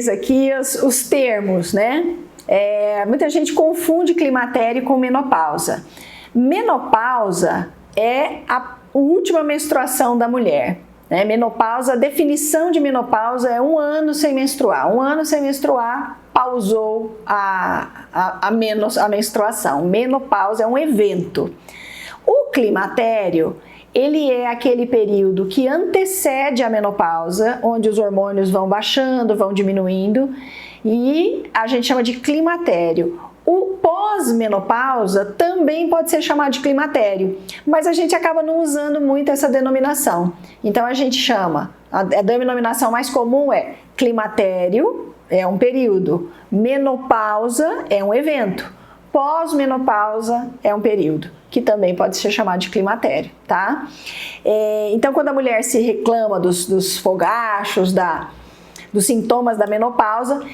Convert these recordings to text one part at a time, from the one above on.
vocês aqui os termos, né? Muita gente confunde climatério com menopausa. Menopausa é a última menstruação da mulher. Né? Menopausa, a definição de menopausa é 1 ano sem menstruar. 1 ano sem menstruar, pausou a menstruação. Menopausa é um evento. O climatério, ele é aquele período que antecede a menopausa, onde os hormônios vão baixando, vão diminuindo, e a gente chama de climatério. O pós-menopausa também pode ser chamado de climatério, mas a gente acaba não usando muito essa denominação. Então a gente chama, a denominação mais comum é climatério, é um período, menopausa é um evento, pós-menopausa é um período, que também pode ser chamado de climatério, tá? Então quando a mulher se reclama dos fogachos, dos sintomas da menopausa,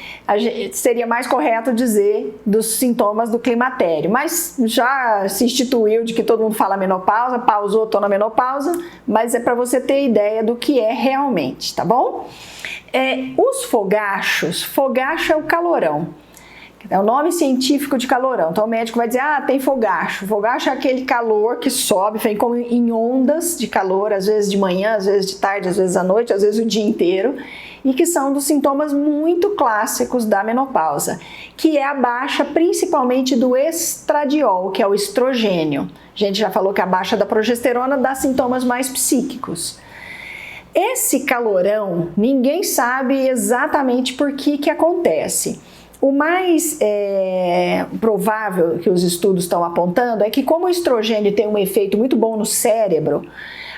seria mais correto dizer dos sintomas do climatério, mas já se instituiu de que todo mundo fala menopausa, pausou, estou na menopausa, mas é para você ter ideia do que é realmente, tá bom? Os fogachos, fogacho é o calorão, é o nome científico de calorão, então o médico vai dizer, tem fogacho. Fogacho é aquele calor que sobe, vem como em ondas de calor, às vezes de manhã, às vezes de tarde, às vezes à noite, às vezes o dia inteiro, e que são dos sintomas muito clássicos da menopausa, que é a baixa principalmente do estradiol, que é o estrogênio. A gente já falou que a baixa da progesterona dá sintomas mais psíquicos. Esse calorão, ninguém sabe exatamente por que acontece. O mais provável que os estudos estão apontando é que, como o estrogênio tem um efeito muito bom no cérebro,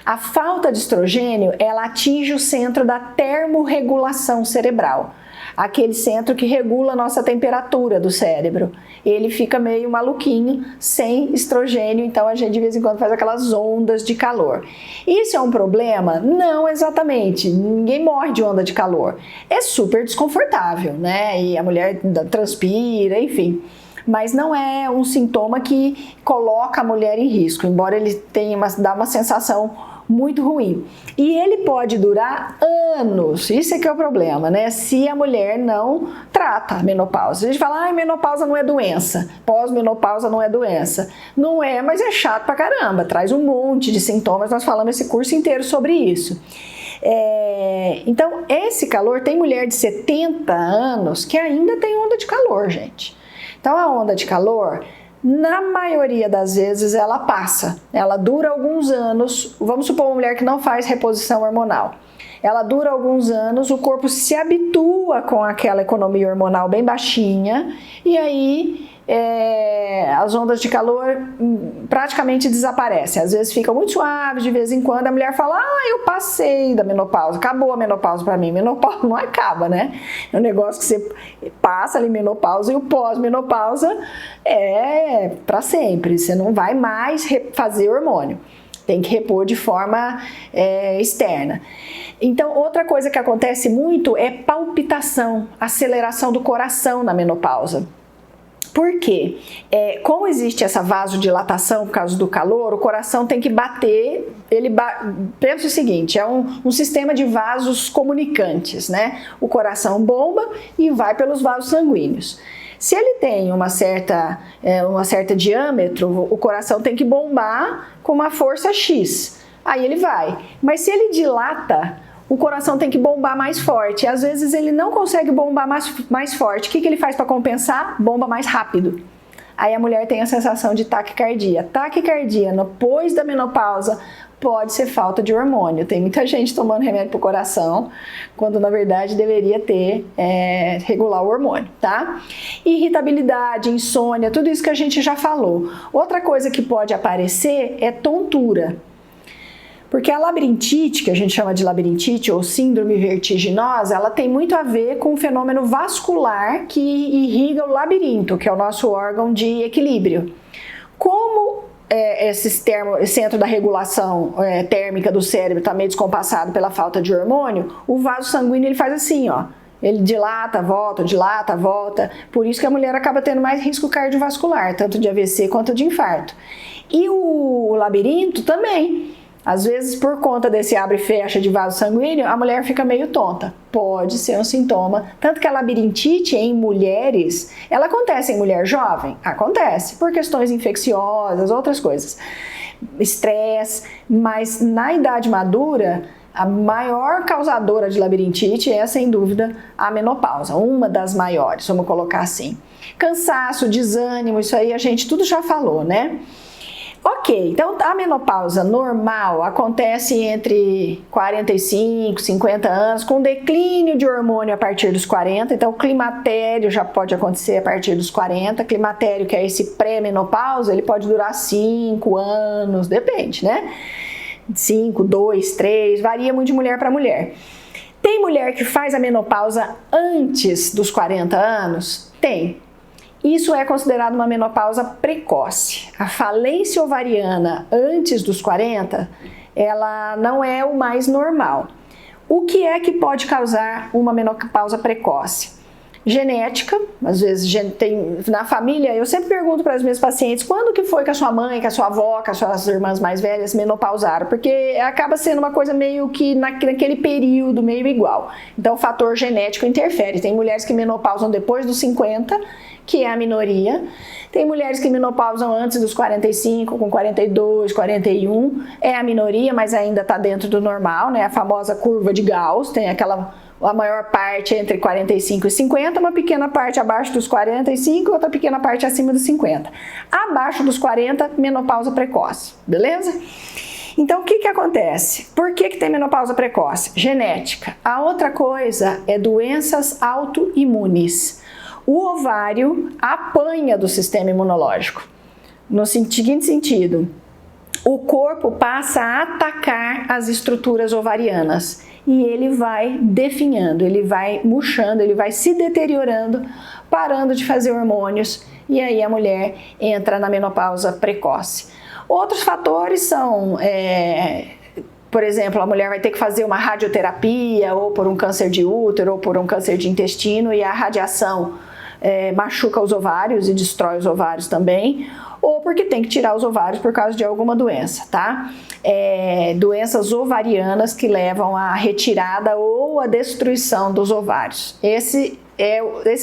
a falta de estrogênio, ela atinge o centro da termorregulação cerebral, aquele centro que regula a nossa temperatura do cérebro. Ele fica meio maluquinho sem estrogênio, então a gente de vez em quando faz aquelas ondas de calor. Isso é um problema? Não exatamente, ninguém morre de onda de calor. É super desconfortável, né? E a mulher transpira, enfim. Mas não é um sintoma que coloca a mulher em risco, embora ele dá uma sensação muito ruim. E ele pode durar anos, isso é que é o problema, né? Se a mulher não trata a menopausa. A gente fala, menopausa não é doença, pós-menopausa não é doença. Não é, mas é chato pra caramba, traz um monte de sintomas, nós falamos esse curso inteiro sobre isso. Então, esse calor, tem mulher de 70 anos que ainda tem onda de calor, gente. Então, a onda de calor, na maioria das vezes, ela passa. Ela dura alguns anos. Vamos supor uma mulher que não faz reposição hormonal. Ela dura alguns anos, o corpo se habitua com aquela economia hormonal bem baixinha e aí as ondas de calor praticamente desaparecem. Às vezes fica muito suave, de vez em quando a mulher fala, eu passei da menopausa, acabou a menopausa para mim. Menopausa não acaba, né? É um negócio que você passa ali menopausa e o pós-menopausa é para sempre. Você não vai mais fazer hormônio. Tem que repor de forma externa. Então, outra coisa que acontece muito é palpitação, aceleração do coração na menopausa. Por quê? Como existe essa vasodilatação por causa do calor, o coração tem que bater, pensa o seguinte, é um sistema de vasos comunicantes, né? O coração bomba e vai pelos vasos sanguíneos. Se ele tem uma certa diâmetro, o coração tem que bombar com uma força X, aí ele vai. Mas se ele dilata, o coração tem que bombar mais forte. Às vezes ele não consegue bombar mais forte. O que ele faz para compensar? Bomba mais rápido. Aí a mulher tem a sensação de taquicardia. Taquicardia depois da menopausa pode ser falta de hormônio. Tem muita gente tomando remédio para o coração, quando na verdade deveria regular o hormônio, tá? Irritabilidade, insônia, tudo isso que a gente já falou. Outra coisa que pode aparecer é tontura. Porque a labirintite, que a gente chama de labirintite ou síndrome vertiginosa, ela tem muito a ver com o fenômeno vascular que irriga o labirinto, que é o nosso órgão de equilíbrio. Como esse centro da regulação térmica do cérebro está meio descompassado pela falta de hormônio, o vaso sanguíneo ele faz assim, ó. Ele dilata, volta. Por isso que a mulher acaba tendo mais risco cardiovascular, tanto de AVC quanto de infarto. E o labirinto também. Às vezes, por conta desse abre e fecha de vaso sanguíneo, a mulher fica meio tonta. Pode ser um sintoma. Tanto que a labirintite em mulheres, ela acontece em mulher jovem? Acontece, por questões infecciosas, outras coisas. Estresse, mas na idade madura, a maior causadora de labirintite é, sem dúvida, a menopausa. Uma das maiores, vamos colocar assim. Cansaço, desânimo, isso aí a gente tudo já falou, né? Ok, então a menopausa normal acontece entre 45 e 50 anos, com declínio de hormônio a partir dos 40, então o climatério já pode acontecer a partir dos 40, climatério que é esse pré-menopausa, ele pode durar 5 anos, depende, né? 5, 2, 3, varia muito de mulher para mulher. Tem mulher que faz a menopausa antes dos 40 anos? Tem. Isso é considerado uma menopausa precoce. A falência ovariana antes dos 40, ela não é o mais normal. O que é que pode causar uma menopausa precoce? Genética, às vezes tem na família, eu sempre pergunto para as minhas pacientes quando que foi que a sua mãe, que a sua avó, que as suas irmãs mais velhas menopausaram, porque acaba sendo uma coisa meio que naquele período meio igual. Então o fator genético interfere. Tem mulheres que menopausam depois dos 50, que é a minoria. Tem mulheres que menopausam antes dos 45, com 42, 41, é a minoria, mas ainda está dentro do normal, né? A famosa curva de Gauss, tem a maior parte entre 45 e 50, uma pequena parte abaixo dos 45 e outra pequena parte acima dos 50. Abaixo dos 40, menopausa precoce, beleza? Então, o que acontece? Por que tem menopausa precoce? Genética. A outra coisa é doenças autoimunes. O ovário apanha do sistema imunológico. No seguinte sentido, o corpo passa a atacar as estruturas ovarianas e ele vai definhando, ele vai murchando, ele vai se deteriorando, parando de fazer hormônios e aí a mulher entra na menopausa precoce. Outros fatores são, por exemplo, a mulher vai ter que fazer uma radioterapia ou por um câncer de útero ou por um câncer de intestino e a radiação machuca os ovários e destrói os ovários também, ou porque tem que tirar os ovários por causa de alguma doença, tá? Doenças ovarianas que levam à retirada ou à destruição dos ovários. Esses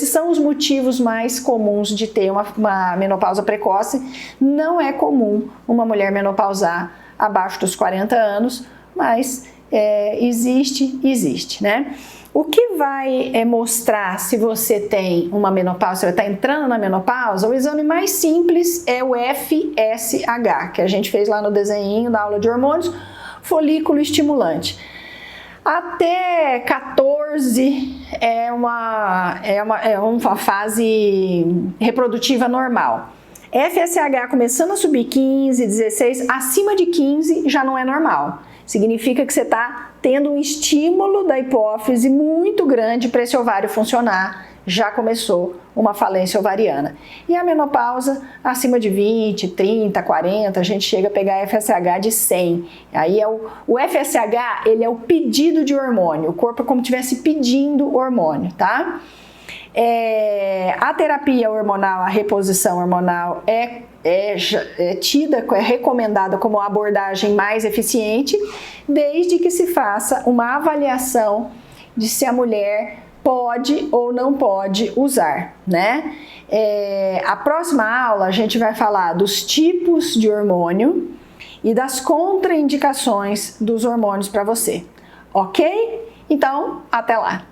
são os motivos mais comuns de ter uma menopausa precoce. Não é comum uma mulher menopausar abaixo dos 40 anos, mas existe, né? O que vai mostrar se você tem uma menopausa, se você está entrando na menopausa, o exame mais simples é o FSH, que a gente fez lá no desenho da aula de hormônios, folículo estimulante. Até 14 é uma fase reprodutiva normal. FSH começando a subir 15, 16, acima de 15 já não é normal. Significa que você está tendo um estímulo da hipófise muito grande para esse ovário funcionar. Já começou uma falência ovariana. E a menopausa, acima de 20, 30, 40, a gente chega a pegar FSH de 100. Aí o FSH, ele é o pedido de hormônio. O corpo é como se estivesse pedindo hormônio, tá? A terapia hormonal, a reposição hormonal é recomendada como a abordagem mais eficiente, desde que se faça uma avaliação de se a mulher pode ou não pode usar, né? A próxima aula a gente vai falar dos tipos de hormônio e das contraindicações dos hormônios para você, ok? Então, até lá!